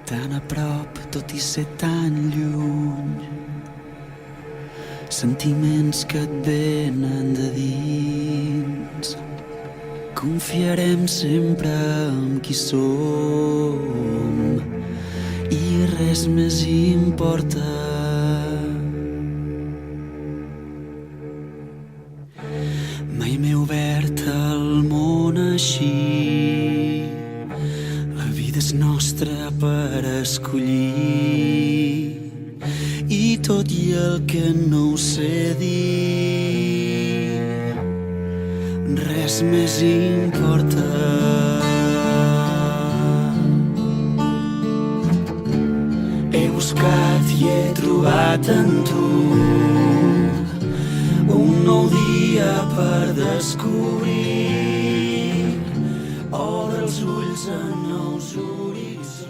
Tan a prop, tot i ser tan lluny. Sentiments que et venen de dins. Confiarem sempre en qui som i res més importa. Mai m'he obert al món així. La vida és nostra per escollir, i tot i el que no ho sé dir, res més importa. He buscat i he trobat en tu un nou dia per descobrir. Obre els ulls a nous horitzons.